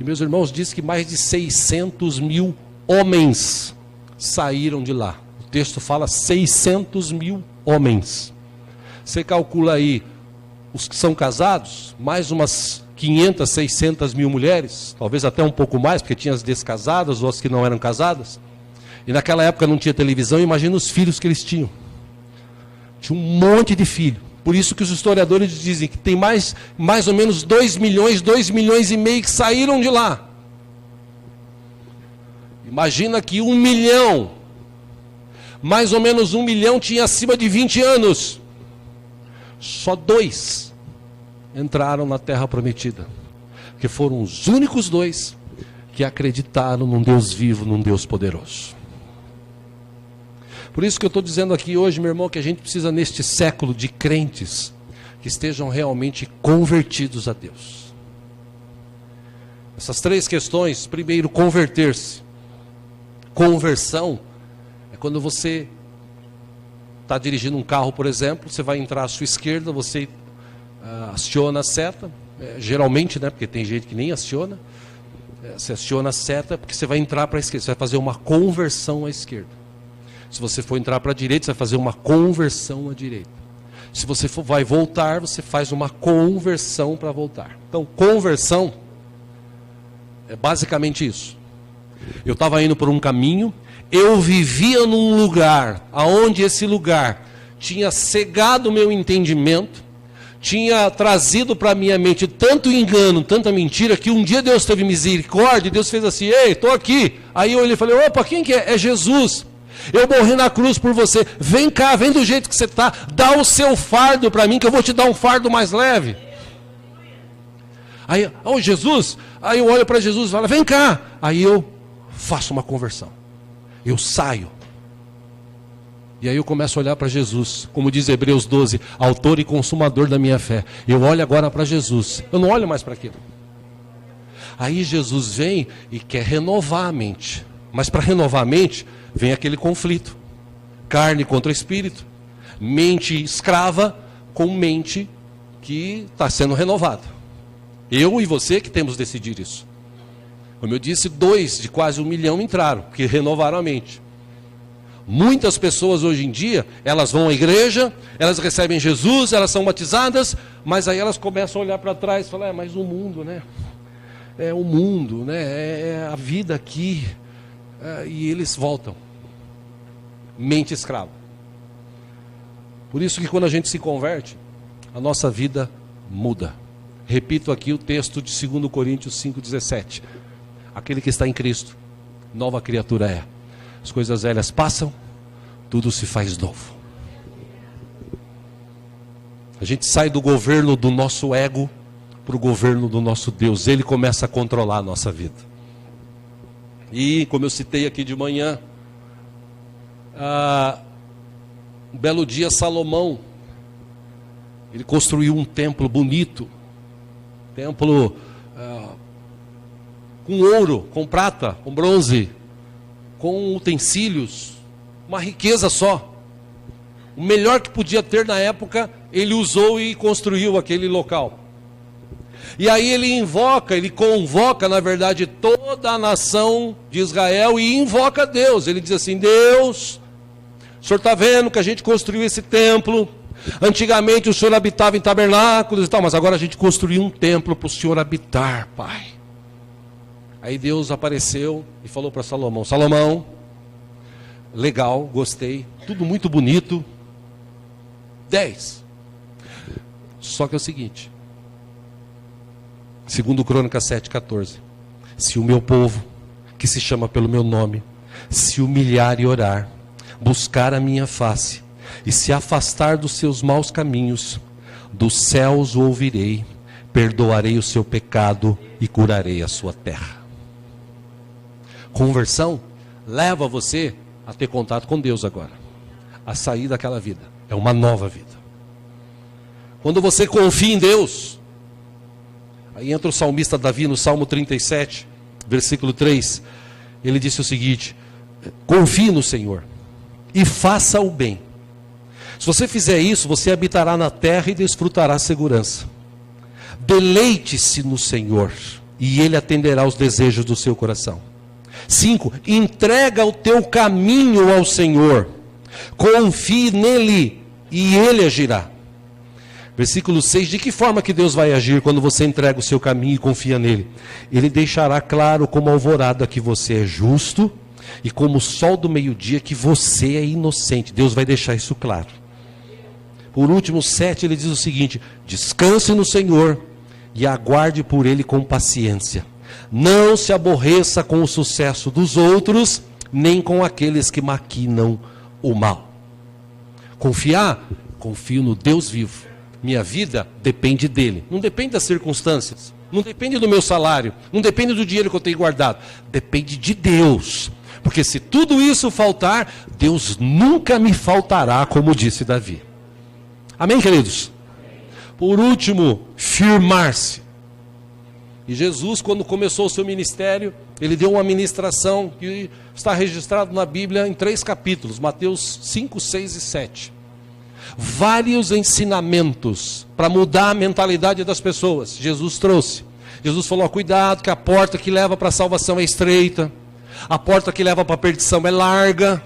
E meus irmãos, diz que mais de 600 mil homens saíram de lá. O texto fala 600 mil homens. Você calcula aí, os que são casados, mais umas 500, 600 mil mulheres, talvez até um pouco mais, porque tinha as descasadas ou as que não eram casadas. E naquela época não tinha televisão, imagina os filhos que eles tinham. Tinha um monte de filho. Por isso que os historiadores dizem que tem mais ou menos 2 milhões e meio que saíram de lá. Imagina que 1 milhão, mais ou menos 1 milhão tinha acima de 20 anos. Só 2 entraram na terra prometida. Porque foram os únicos 2 que acreditaram num Deus vivo, num Deus poderoso. Por isso que eu estou dizendo aqui hoje, meu irmão, que a gente precisa neste século de crentes que estejam realmente convertidos a Deus. Essas 3 questões: primeiro, converter-se. Conversão é quando você está dirigindo um carro, por exemplo, você vai entrar à sua esquerda, você aciona a seta, geralmente, né, porque tem gente que nem aciona, você aciona a seta porque você vai entrar para a esquerda, você vai fazer uma conversão à esquerda. Se você for entrar para a direita, você vai fazer uma conversão à direita. Se você vai voltar, você faz uma conversão para voltar. Então, conversão é basicamente isso. Eu estava indo por um caminho, eu vivia num lugar, aonde esse lugar tinha cegado o meu entendimento, tinha trazido para a minha mente tanto engano, tanta mentira, que um dia Deus teve misericórdia, e Deus fez assim: ei, estou aqui. Aí eu olhei e falei: opa, quem que é? É Jesus. Eu morri na cruz por você, vem cá, vem do jeito que você está, dá o seu fardo para mim, que eu vou te dar um fardo mais leve. Aí, oh Jesus, aí eu olho para Jesus e falo: vem cá. Aí eu faço uma conversão, eu saio, e aí eu começo a olhar para Jesus, como diz Hebreus 12, autor e consumador da minha fé. Eu olho agora para Jesus, eu não olho mais para aquilo. Aí Jesus vem e quer renovar a mente, mas para renovar a mente, vem aquele conflito, carne contra espírito, mente escrava com mente que está sendo renovada. Eu e você que temos de decidir isso. Como eu disse, 2 de quase 1 milhão entraram, porque renovaram a mente. Muitas pessoas hoje em dia, elas vão à igreja, elas recebem Jesus, elas são batizadas, mas aí elas começam a olhar para trás e falar: mas o mundo, né? É o mundo, né? É a vida aqui. E eles voltam. Mente escrava. Por isso que quando a gente se converte, a nossa vida muda. Repito aqui o texto de 2 Coríntios 5,17. Aquele que está em Cristo, nova criatura é. As coisas velhas passam, tudo se faz novo. A gente sai do governo do nosso ego para o governo do nosso Deus. Ele começa a controlar a nossa vida. E, como eu citei aqui de manhã, um belo dia Salomão, ele construiu um templo bonito, templo com ouro, com prata, com bronze, com utensílios, uma riqueza só. O melhor que podia ter na época, ele usou e construiu aquele local. E aí ele convoca, na verdade, toda a nação de Israel e invoca Deus. Ele diz assim: Deus, o Senhor está vendo que a gente construiu esse templo. Antigamente o Senhor habitava em tabernáculos e tal, mas agora a gente construiu um templo para o Senhor habitar, Pai. Aí Deus apareceu e falou para Salomão: Salomão, legal, gostei, tudo muito bonito. 10. Só que é o seguinte, segundo Crônicas 7,14, se o meu povo, que se chama pelo meu nome, se humilhar e orar, buscar a minha face, e se afastar dos seus maus caminhos, dos céus o ouvirei, perdoarei o seu pecado e curarei a sua terra. Conversão leva você a ter contato com Deus agora, a sair daquela vida. É uma nova vida. Quando você confia em Deus, aí entra o salmista Davi no Salmo 37, versículo 3, ele disse o seguinte: confie no Senhor e faça o bem. Se você fizer isso, você habitará na terra e desfrutará segurança. Deleite-se no Senhor e Ele atenderá aos desejos do seu coração. 5. Entrega o teu caminho ao Senhor, confie nele e Ele agirá. Versículo 6, de que forma que Deus vai agir quando você entrega o seu caminho e confia nele? Ele deixará claro como a alvorada que você é justo e como o sol do meio-dia que você é inocente. Deus vai deixar isso claro. Por último, 7, ele diz o seguinte: descanse no Senhor e aguarde por Ele com paciência. Não se aborreça com o sucesso dos outros, nem com aqueles que maquinam o mal. Confiar? Confio no Deus vivo. Minha vida depende dele. Não depende das circunstâncias. Não depende do meu salário. Não depende do dinheiro que eu tenho guardado. Depende de Deus. Porque se tudo isso faltar, Deus nunca me faltará, como disse Davi. Amém, queridos? Por último, firmar-se. E Jesus, quando começou o seu ministério, ele deu uma ministração que está registrado na Bíblia em 3 capítulos, Mateus 5, 6 e 7. Vários ensinamentos para mudar a mentalidade das pessoas, Jesus trouxe. Jesus falou: cuidado que a porta que leva para a salvação é estreita, a porta que leva para a perdição é larga.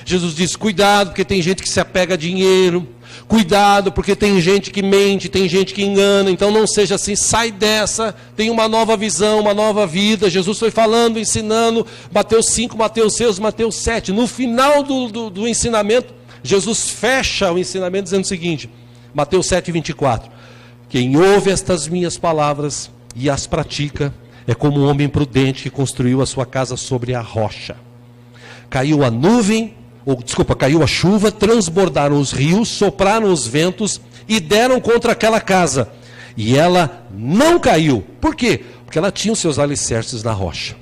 Jesus disse: cuidado porque tem gente que se apega a dinheiro, cuidado porque tem gente que mente, tem gente que engana, então não seja assim, sai dessa, tem uma nova visão, uma nova vida. Jesus foi falando, ensinando, Mateus 5, Mateus 6, Mateus 7, no final do ensinamento, Jesus fecha o ensinamento dizendo o seguinte, Mateus 7, 24, quem ouve estas minhas palavras e as pratica, é como um homem prudente que construiu a sua casa sobre a rocha. Caiu a chuva, transbordaram os rios, sopraram os ventos e deram contra aquela casa. E ela não caiu. Por quê? Porque ela tinha os seus alicerces na rocha.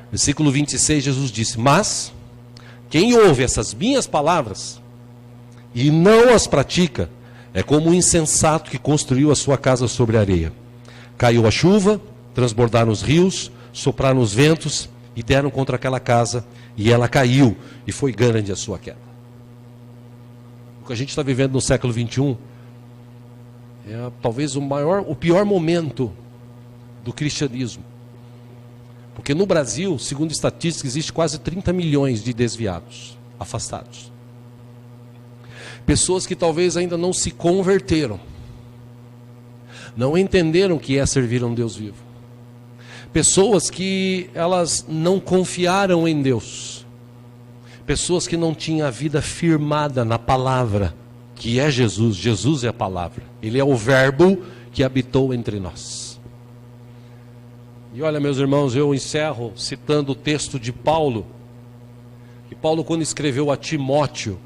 Versículo 26, Jesus disse: mas quem ouve essas minhas palavras e não as pratica, é como um insensato que construiu a sua casa sobre a areia. Caiu a chuva, transbordaram os rios, sopraram os ventos e deram contra aquela casa, e ela caiu, e foi grande a sua queda. O que a gente está vivendo no século 21 é talvez o pior momento do cristianismo. Porque no Brasil, segundo estatísticas, existe quase 30 milhões de desviados, afastados. Pessoas que talvez ainda não se converteram, não entenderam o que é servir a um Deus vivo. Pessoas que elas não confiaram em Deus. Pessoas que não tinham a vida firmada na palavra, que é Jesus. Jesus é a palavra. Ele é o verbo que habitou entre nós. E olha, meus irmãos, eu encerro citando o texto de Paulo. Que Paulo, quando escreveu a Timóteo,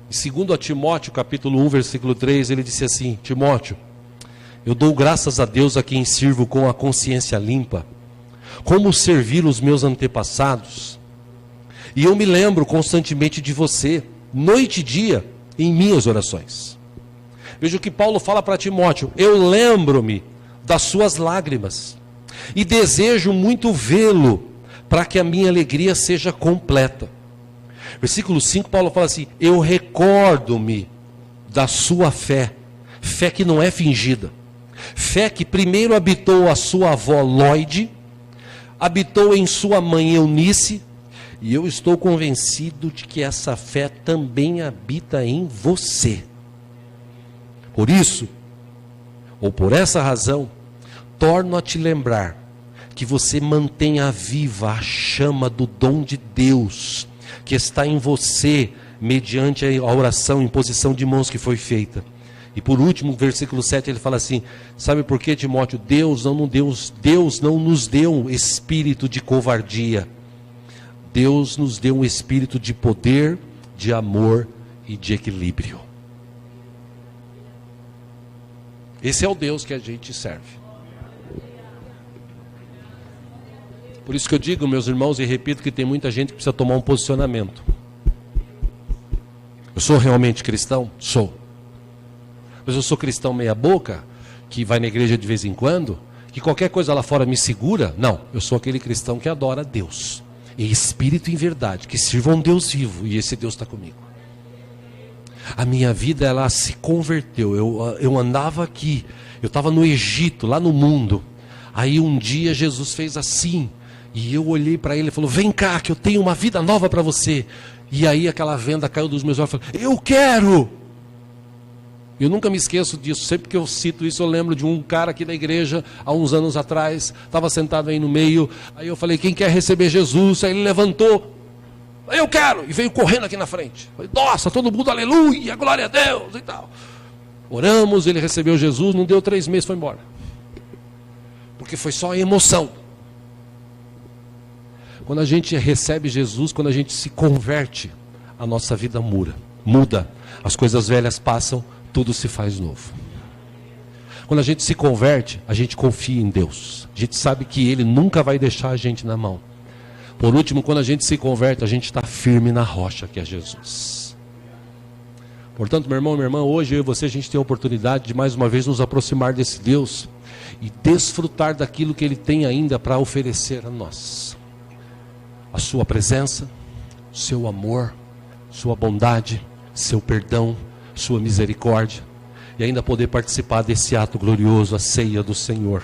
em 2 Timóteo, capítulo 1, versículo 3, ele disse assim: Timóteo, eu dou graças a Deus a quem sirvo com a consciência limpa, como servir os meus antepassados. E eu me lembro constantemente de você, noite e dia, em minhas orações. Veja o que Paulo fala para Timóteo: eu lembro-me das suas lágrimas e desejo muito vê-lo, para que a minha alegria seja completa. Versículo 5, Paulo fala assim: eu recordo-me da sua fé, fé que não é fingida, fé que primeiro habitou a sua avó Lloyd, habitou em sua mãe Eunice, e eu estou convencido de que essa fé também habita em você. Por isso, ou por essa razão, torno a te lembrar que você mantenha viva a chama do dom de Deus que está em você, mediante a oração, imposição de mãos que foi feita. E por último, versículo 7, ele fala assim: sabe por quê, Timóteo? Deus não nos deu um espírito de covardia. Deus nos deu um espírito de poder, de amor e de equilíbrio. Esse é o Deus que a gente serve. Por isso que eu digo, meus irmãos, e repito, que tem muita gente que precisa tomar um posicionamento. Eu sou realmente cristão? Sou. Mas eu sou cristão meia boca, que vai na igreja de vez em quando, que qualquer coisa lá fora me segura? Não, eu sou aquele cristão que adora a Deus, em espírito e em verdade, que sirva um Deus vivo, e esse Deus está comigo. A minha vida, ela se converteu. Eu andava aqui, eu estava no Egito, lá no mundo. Aí um dia Jesus fez assim, e eu olhei para ele e falou: vem cá, que eu tenho uma vida nova para você. E aí aquela venda caiu dos meus olhos e falei: eu quero! Eu nunca me esqueço disso. Sempre que eu cito isso, eu lembro de um cara aqui da igreja, há uns anos atrás, estava sentado aí no meio. Aí eu falei: quem quer receber Jesus? Aí ele levantou: eu quero! E veio correndo aqui na frente. Falei: nossa, todo mundo aleluia, glória a Deus e tal. Oramos, ele recebeu Jesus, não deu 3 meses, foi embora. Porque foi só a emoção. Quando a gente recebe Jesus, quando a gente se converte, a nossa vida muda. As coisas velhas passam, tudo se faz novo. Quando a gente se converte, a gente confia em Deus. A gente sabe que Ele nunca vai deixar a gente na mão. Por último, quando a gente se converte, a gente está firme na rocha que é Jesus. Portanto, meu irmão, minha irmã, hoje eu e você, a gente tem a oportunidade de mais uma vez nos aproximar desse Deus e desfrutar daquilo que Ele tem ainda para oferecer a nós. A sua presença, seu amor, sua bondade, seu perdão, sua misericórdia, e ainda poder participar desse ato glorioso, a ceia do Senhor.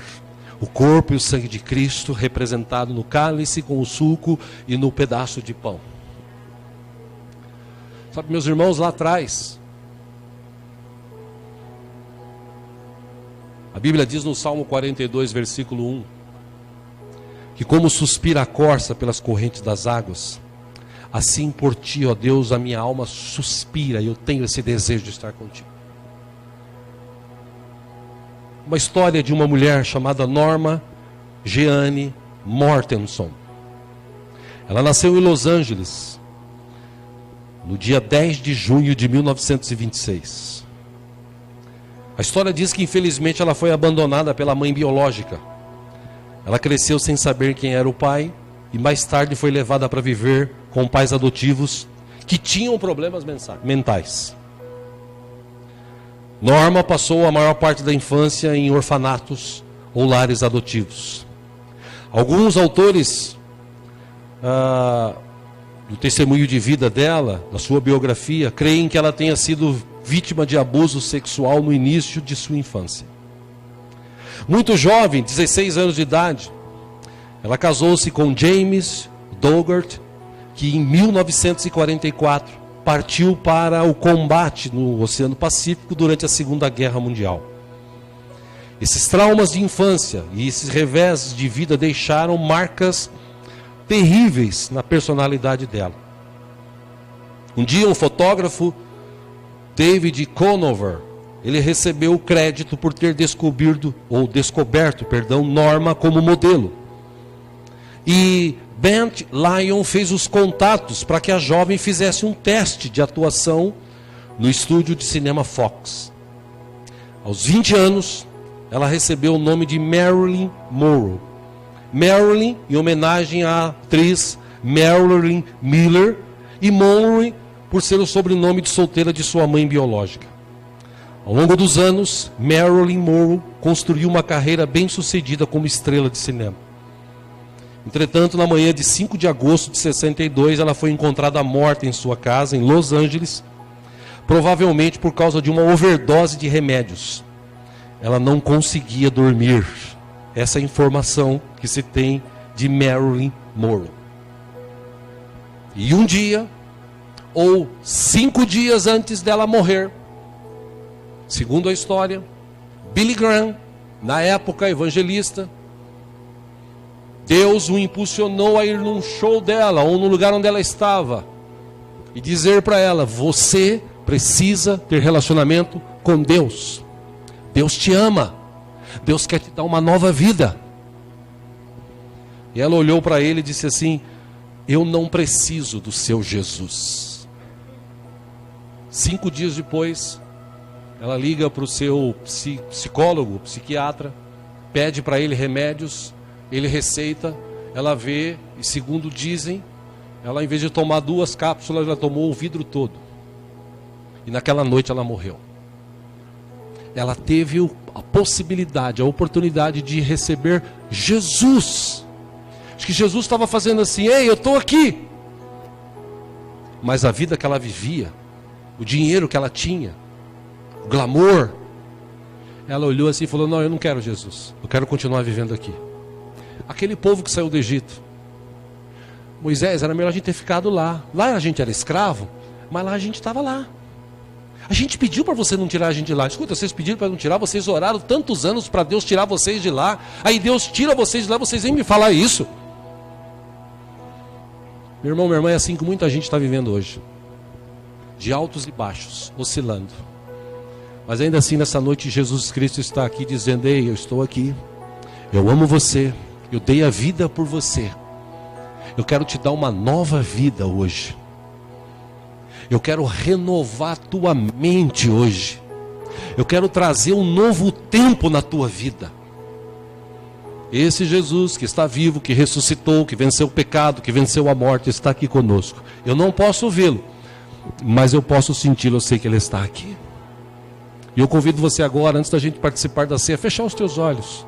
O corpo e o sangue de Cristo representado no cálice com o suco e no pedaço de pão. Sabe, meus irmãos, lá atrás, a Bíblia diz no Salmo 42, versículo 1, que como suspira a corça pelas correntes das águas, assim por ti, ó Deus, a minha alma suspira, e eu tenho esse desejo de estar contigo. Uma história de uma mulher chamada Norma Jeanne Mortenson. Ela nasceu em Los Angeles, no dia 10 de junho de 1926. A história diz que infelizmente ela foi abandonada pela mãe biológica. Ela cresceu sem saber quem era o pai e mais tarde foi levada para viver com pais adotivos que tinham problemas mentais. Norma passou a maior parte da infância em orfanatos ou lares adotivos. Alguns autores do testemunho de vida dela, da sua biografia, creem que ela tenha sido vítima de abuso sexual no início de sua infância. Muito jovem, 16 anos de idade, ela casou-se com James Dougart, que em 1944 partiu para o combate no Oceano Pacífico durante a Segunda Guerra Mundial. Esses traumas de infância e esses revés de vida deixaram marcas terríveis na personalidade dela. Um dia um fotógrafo, David Conover, ele recebeu o crédito por ter descoberto Norma como modelo. E Bent Lyon fez os contatos para que a jovem fizesse um teste de atuação no estúdio de cinema Fox. Aos 20 anos, ela recebeu o nome de Marilyn Monroe. Marilyn, em homenagem à atriz Marilyn Miller, e Monroe, por ser o sobrenome de solteira de sua mãe biológica. Ao longo dos anos, Marilyn Monroe construiu uma carreira bem-sucedida como estrela de cinema. Entretanto, na manhã de 5 de agosto de 62, ela foi encontrada morta em sua casa, em Los Angeles, provavelmente por causa de uma overdose de remédios. Ela não conseguia dormir. Essa é a informação que se tem de Marilyn Monroe. E um dia, ou 5 dias antes dela morrer, segundo a história, Billy Graham, na época evangelista, Deus o impulsionou a ir num show dela, ou no lugar onde ela estava, e dizer para ela: você precisa ter relacionamento com Deus. Deus te ama. Deus quer te dar uma nova vida. E ela olhou para ele e disse assim: eu não preciso do seu Jesus. 5 dias depois, ela liga para o seu psicólogo, psiquiatra, pede para ele remédios, ele receita, ela vê, e segundo dizem, ela, em vez de tomar 2 cápsulas, ela tomou o vidro todo. E naquela noite ela morreu. Ela teve a possibilidade, a oportunidade de receber Jesus. Acho que Jesus estava fazendo assim: ei, eu estou aqui. Mas a vida que ela vivia, o dinheiro que ela tinha, o glamour, ela olhou assim e falou: não, eu não quero Jesus, eu quero continuar vivendo aqui. Aquele povo que saiu do Egito, Moisés, era melhor a gente ter ficado lá. Lá a gente era escravo, mas lá a gente estava lá. A gente pediu para você não tirar a gente de lá. Escuta, vocês pediram para não tirar, vocês oraram tantos anos para Deus tirar vocês de lá. Aí Deus tira vocês de lá, vocês vêm me falar isso. Meu irmão, minha irmã, é assim que muita gente está vivendo hoje. De altos e baixos, oscilando. Mas ainda assim, nessa noite, Jesus Cristo está aqui dizendo: ei, eu estou aqui. Eu amo você. Eu dei a vida por você. Eu quero te dar uma nova vida hoje. Eu quero renovar a tua mente hoje. Eu quero trazer um novo tempo na tua vida. Esse Jesus que está vivo, que ressuscitou, que venceu o pecado, que venceu a morte, está aqui conosco. Eu não posso vê-lo, mas eu posso senti-lo, eu sei que Ele está aqui. E eu convido você agora, antes da gente participar da ceia, a fechar os teus olhos.